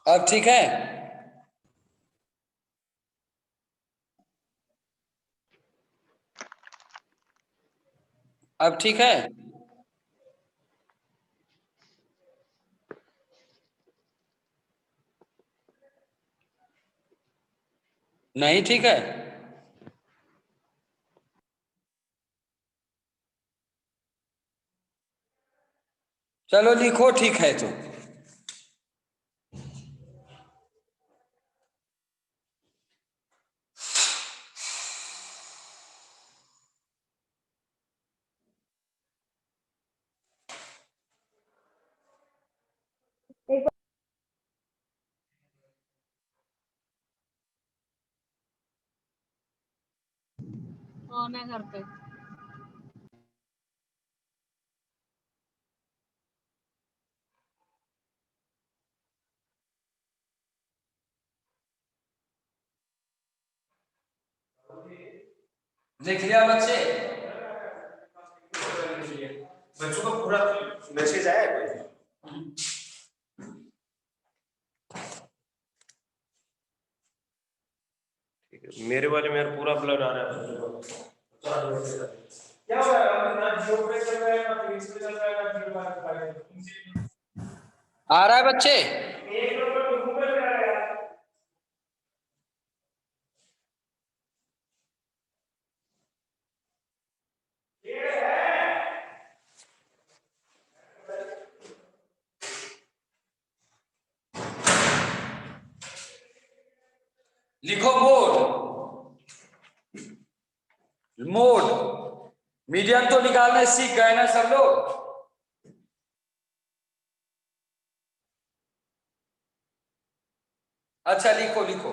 अब ठीक है? अब ठीक है? नहीं ठीक है? चलो लिखो ठीक है तो। कौन है घर पे? लिख लिया बच्चे? बच्चों का पूरा मैसेज आया है कोई? ठीक है, मेरे वाले में यार पूरा ब्लर आ रहा है। क्या हो रहा है? ना जियो पे चल रहा है, ना फिनिक्स पे चल रहा है, ना जियो पे। आ रहा है बच्चे? एक नंबर तो गूगल पे आ रहा है। लिखो मोड। मोड मीडियम तो निकालने सीख गए ना सब लोग? अच्छा लिखो लिखो।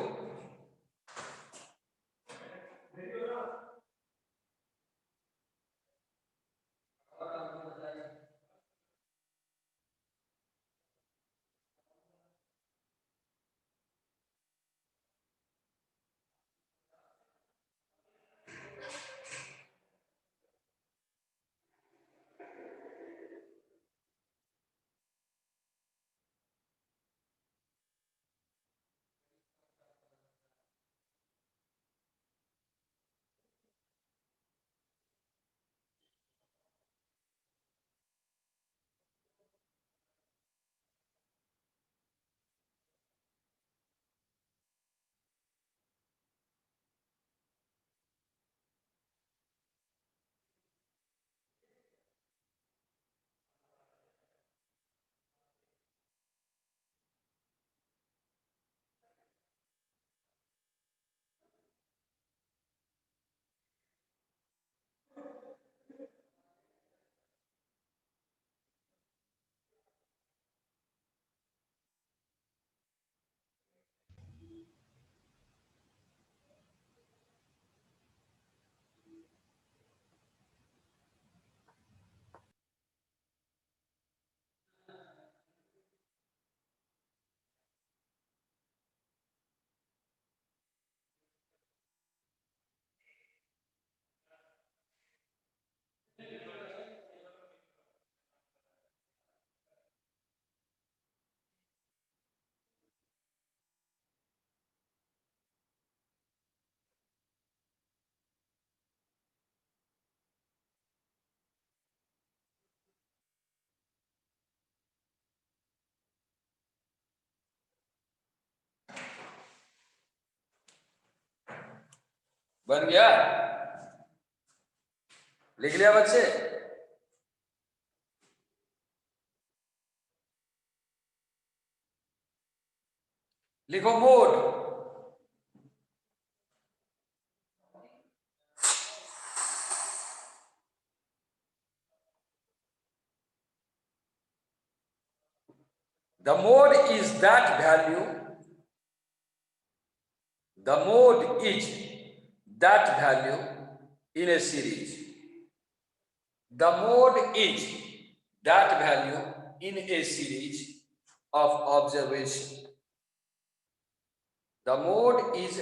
बन गया? लिख लिया बच्चे? लिखो mode. The mode is that value. The mode is that value in a series. The mode is that value in a series of observation. The mode is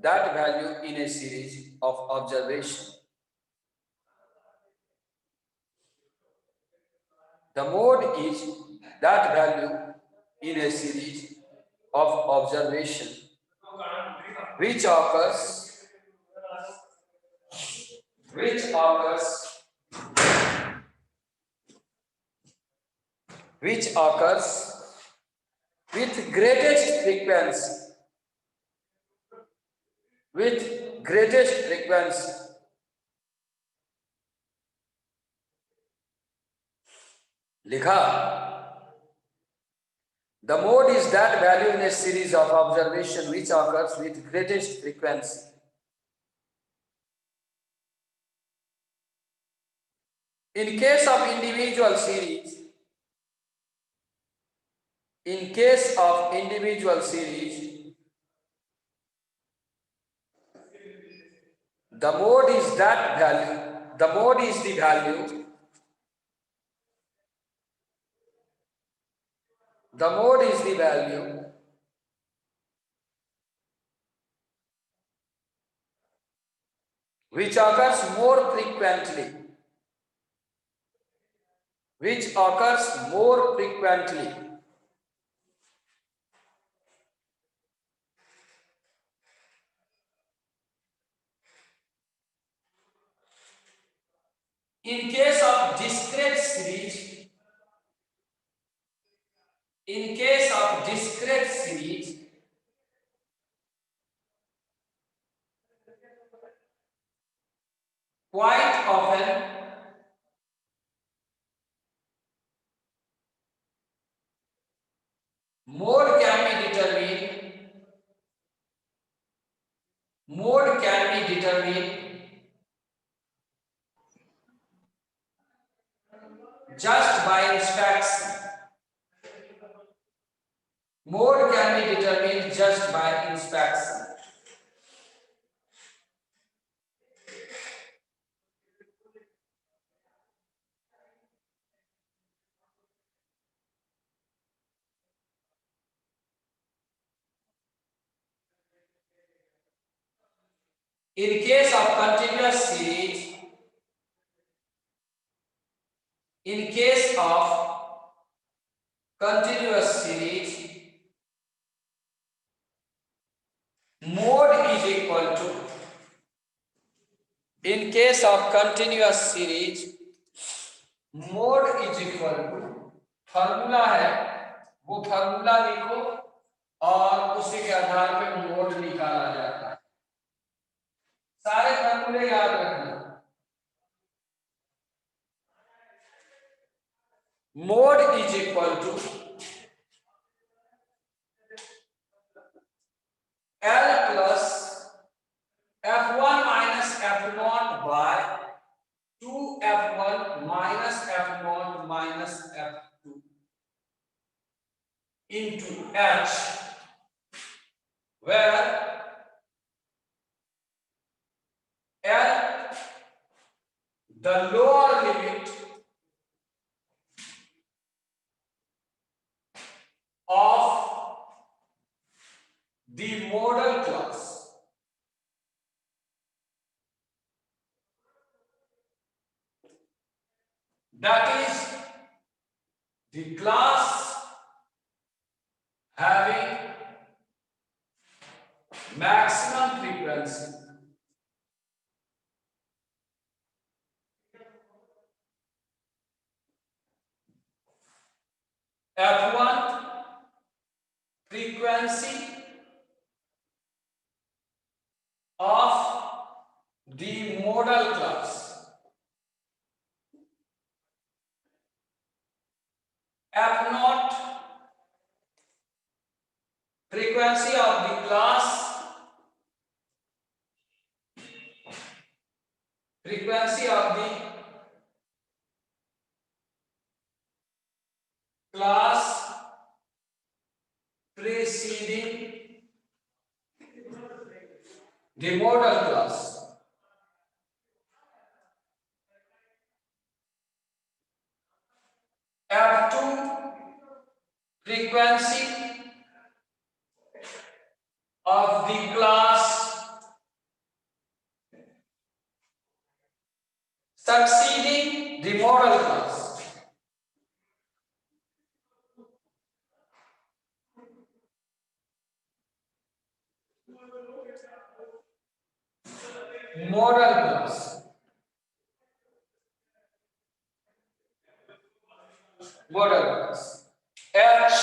that value in a series of observation. The mode is that value in a series of observation which occurs with greatest frequency. लिखा, the mode is that value in a series of observation which occurs with greatest frequency. In case of individual series, the mode is the value which occurs more frequently. In case of discrete series, quite often mode can be determined just by inspection. In case of continuous series, mode is equal to formula है, वो formula लिखो और उसी के आधार पे mode निकाला जाता है। सारे फार्मूले याद रखना। Mode is equal to L plus F1 minus F0 by 2F1 minus F0 minus F2 into H, where L the lower limit of the modal class. That is the class having maximum frequency. F1 frequency of the modal class. F0 frequency of the class preceding the modal class. F2 frequency of the class succeeding the modal class. Model class, model class, h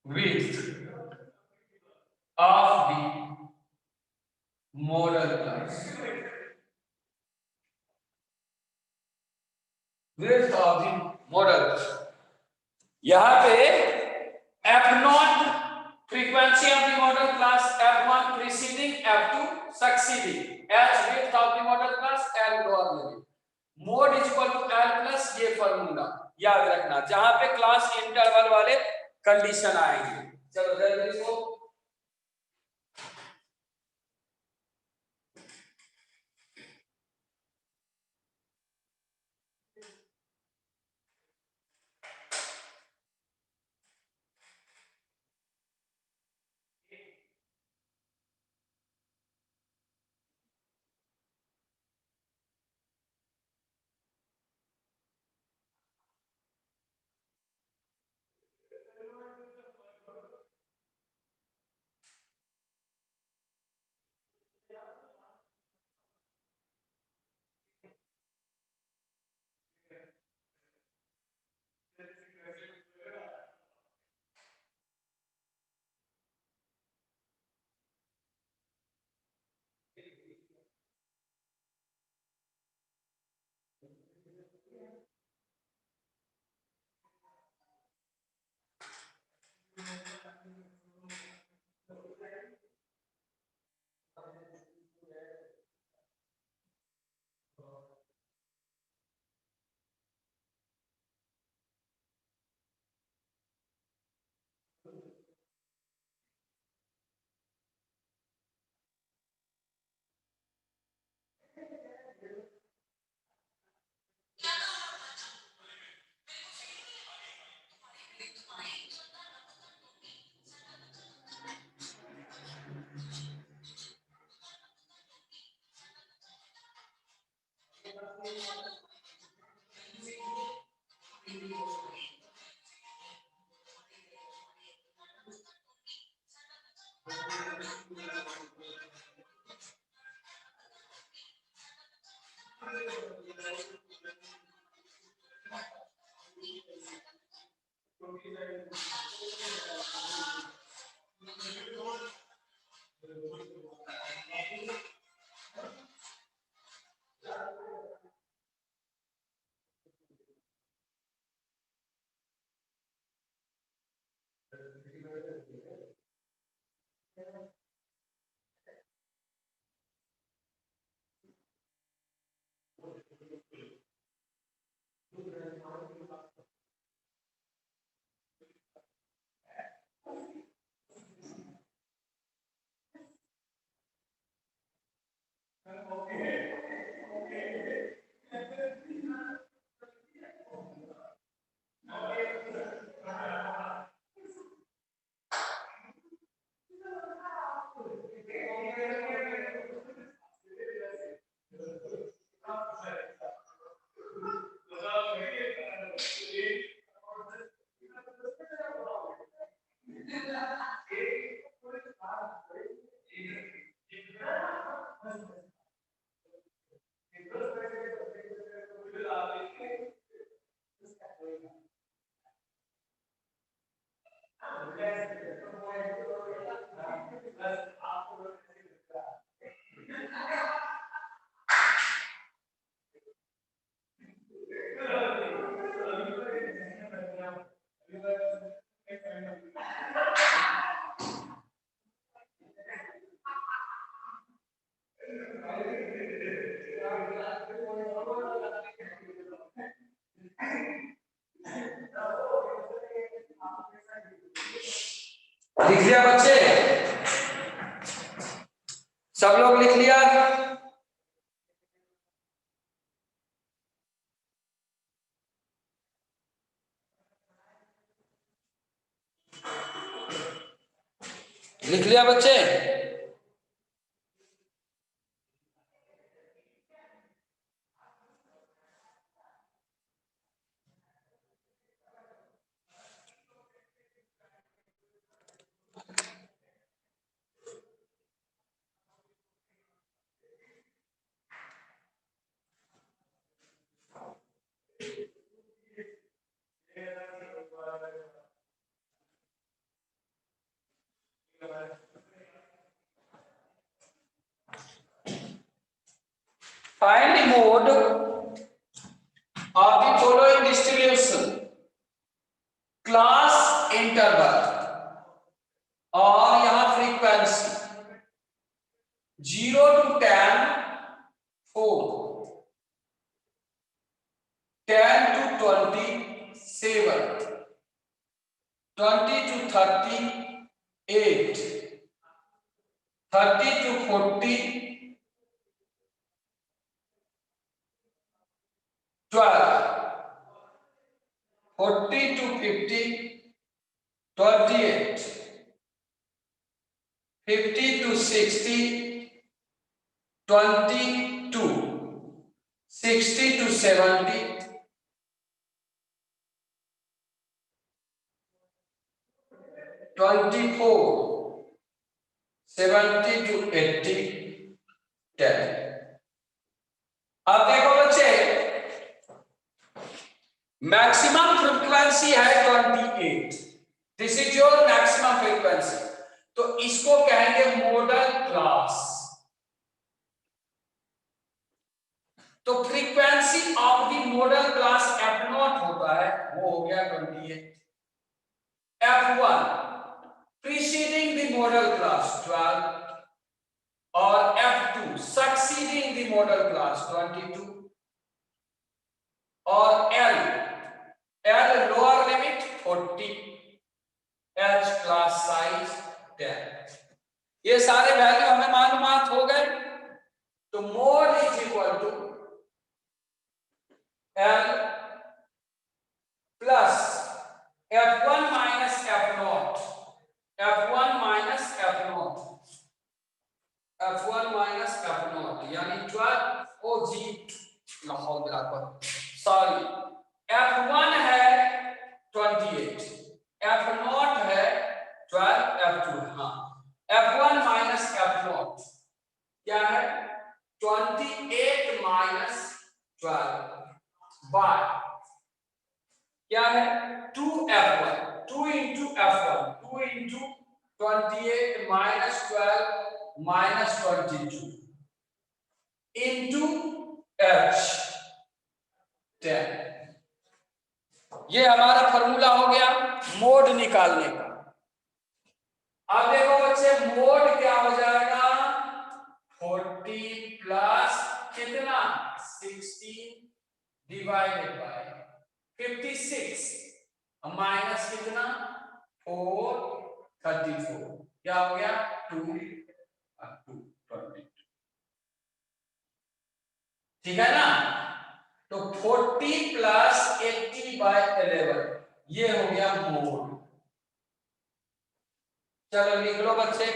width of the model class, width of the model class। यहां पे f0 frequency of the model class, f1 preceding, f2 succeeding, h width of the model class, l normally, mod is equal to l plus ये formula याद रखना जहां पे class interval वाले condition आएंगे। चलो जल्दी इसको लिख लिया बच्चे, सब लोग लिख लिया? लिख लिया बच्चे? mode of the following distribution: class interval और यहां frequency 0 to 10 4, 10 to 20 7, 20 to 30 8, 30 to 40 12, 40 to 50 28, 50 to 60 22, 60 to 70 24, 70 to 80 10। अब देखो बच्चे, मैक्सिमम फ्रीक्वेंसी है 28, this is your maximum frequency, तो इसको कहेंगे मॉडल क्लास। तो frequency of the model class F0 होता है, वो हो गया 28। F1 preceding the model class 12 और F2 succeeding the model class 22 और L lower limit 40, H class size 10। ये सारे वैल्यू हमें मालूमात हो गए। तो mode is equal to L plus F1 minus F0, F1 minus F0, F1 minus F0 यानी 12 OG लाहौल बराबर, सॉरी F1 है 28, F0 है 12, F2 हाँ, F1 माइनस F0 क्या है 28 माइनस 12 बाय क्या है 2F1, 2 into F1, 2 into 28 minus 12 minus 22 into H 10। ये हमारा फॉर्मूला हो गया मोड निकालने का। अब देखो बच्चे, मोड क्या हो जाएगा 40 प्लस कितना 60 डिवाइडेड बाय 56 माइनस कितना 4 34, क्या हो गया 2 20। ठीक है ना। तो 40 प्लस 80/11 ये हो गया मोड। चलो लिख लो बच्चे।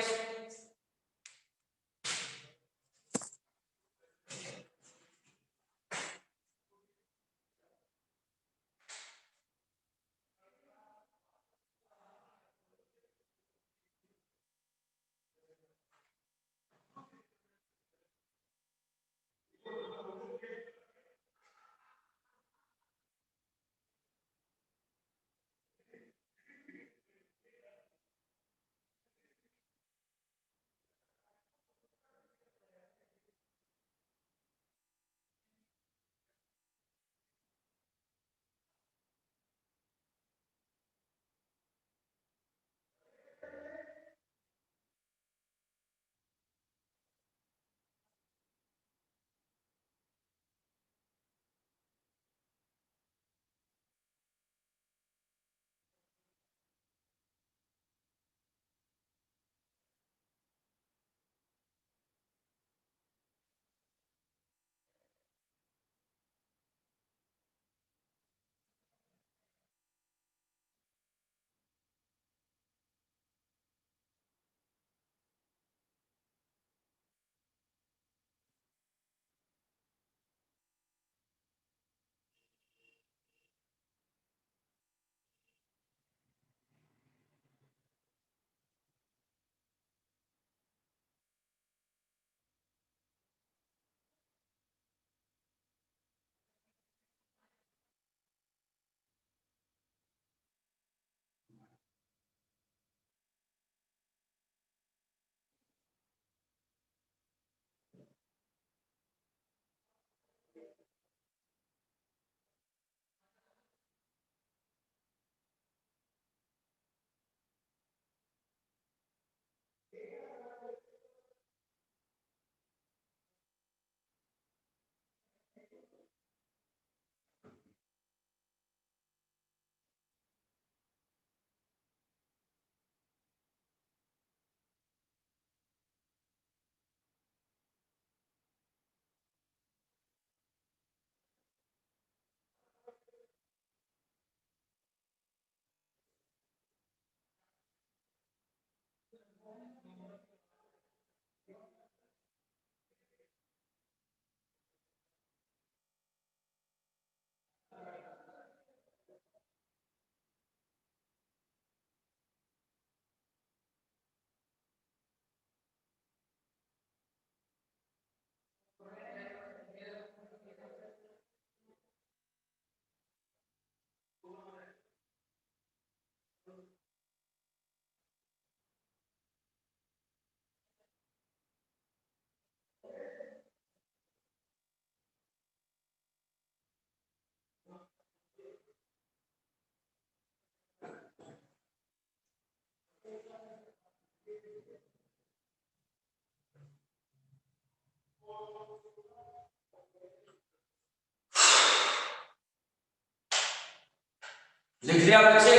लिख लिया बच्चे?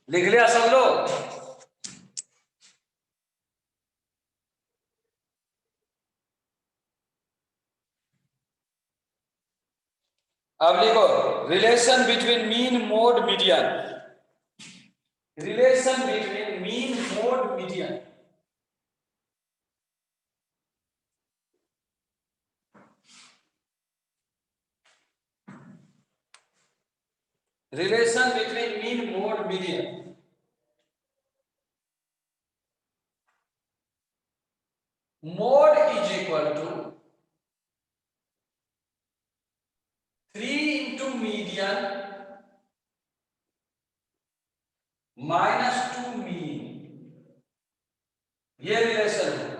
लिख लिया सब लोग? अब लिखो relation between mean mode median. Relation between mean mode median. Relation between mean mode median. Mode is equal to 3 into median minus 2 mean. ये रिलेशन है।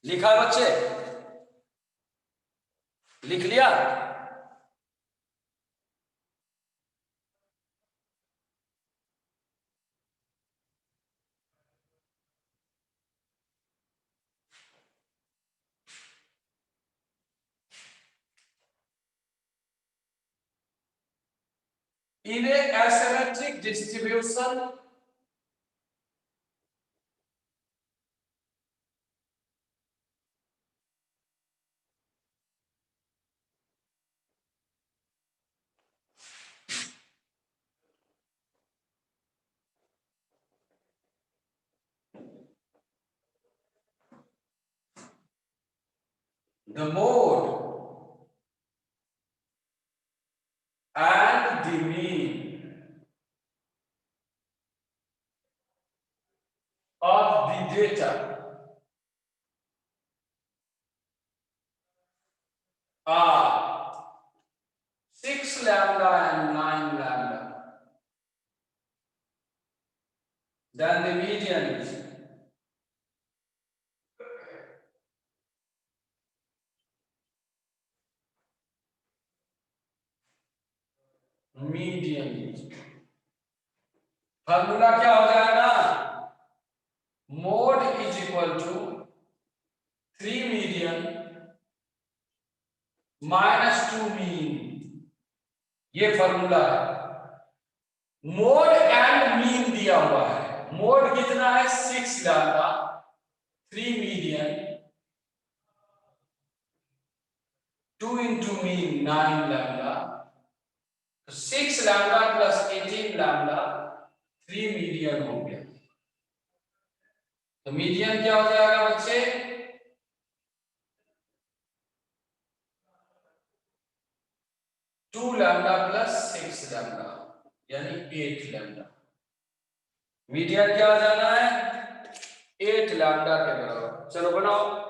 लिखा बच्चे? लिख लिया? In a asymmetric distribution, the mode and the mean of the data are 6 lambda and 9 lambda. Then the median is formula क्या हो जाएगा? Mode is equal to 3 median minus 2 mean. ये फार्मूला है। मोड एंड मीन दिया हुआ है। Mode कितना है? 6 lambda, 3 median, 2 into mean 9 lambda. 6 lambda plus 18 lambda 3 median हो गया। तो मीडियन क्या हो जाएगा बच्चे? 2 लैम्डा प्लस 6 लैम्डा यानी 8 लैम्डा। मीडियन क्या हो जाना है? 8 लैम्डा के बराबर। चलो बनाओ।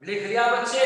लिख लिया बच्चे?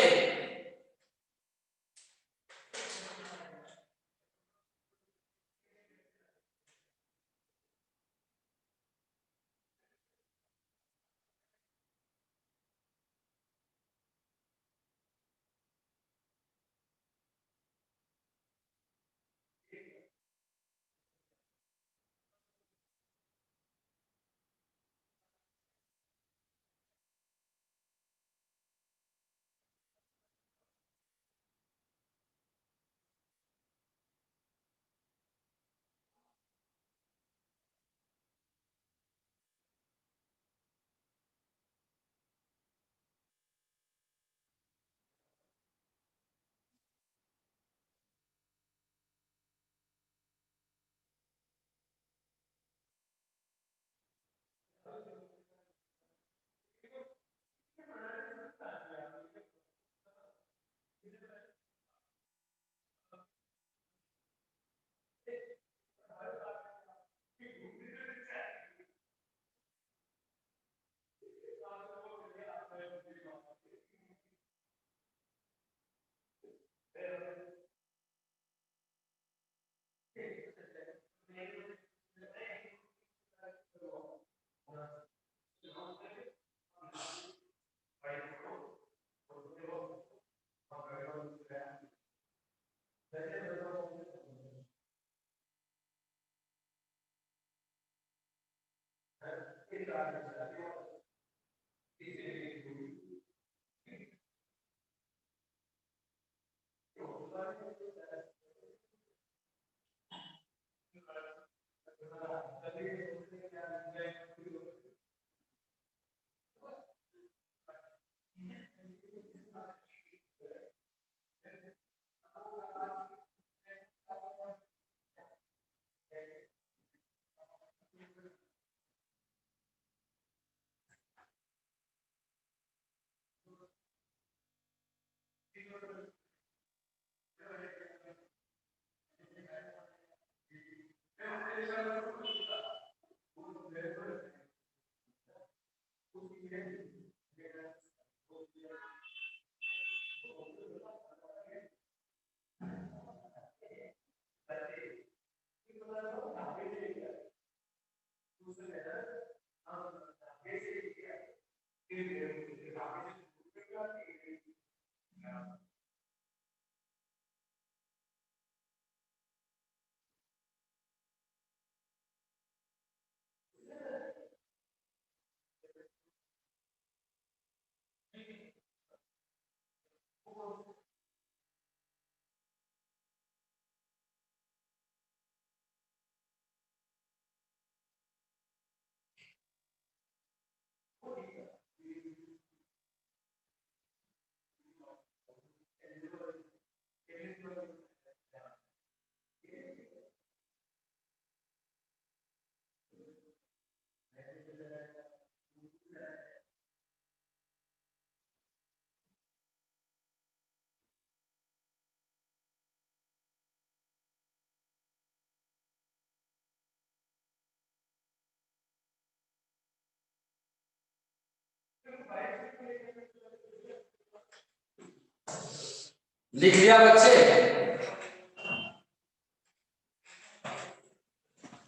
लिख लिया बच्चे?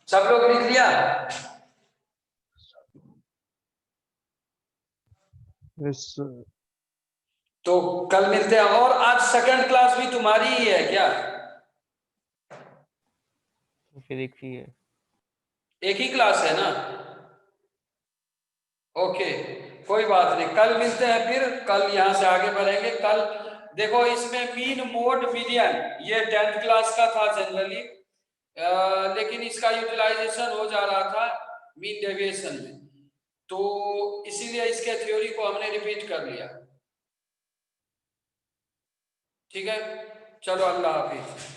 सब लोग लिख लिया? Yes sir. तो कल मिलते हैं। और आज सेकंड क्लास भी तुम्हारी ही है क्या? फिर एक ही है। एक ही क्लास है ना? ओके, कोई बात नहीं, कल मिलते हैं। फिर कल यहाँ से आगे बढ़ेंगे। कल देखो, इसमें मीन मोड मीडियन ये 10th क्लास का था जनरली, लेकिन इसका यूटिलाइजेशन हो जा रहा था मीन डेविएशन में, तो इसीलिए इसके थ्योरी को हमने रिपीट कर लिया। ठीक है, चलो, अल्लाह हाफिज।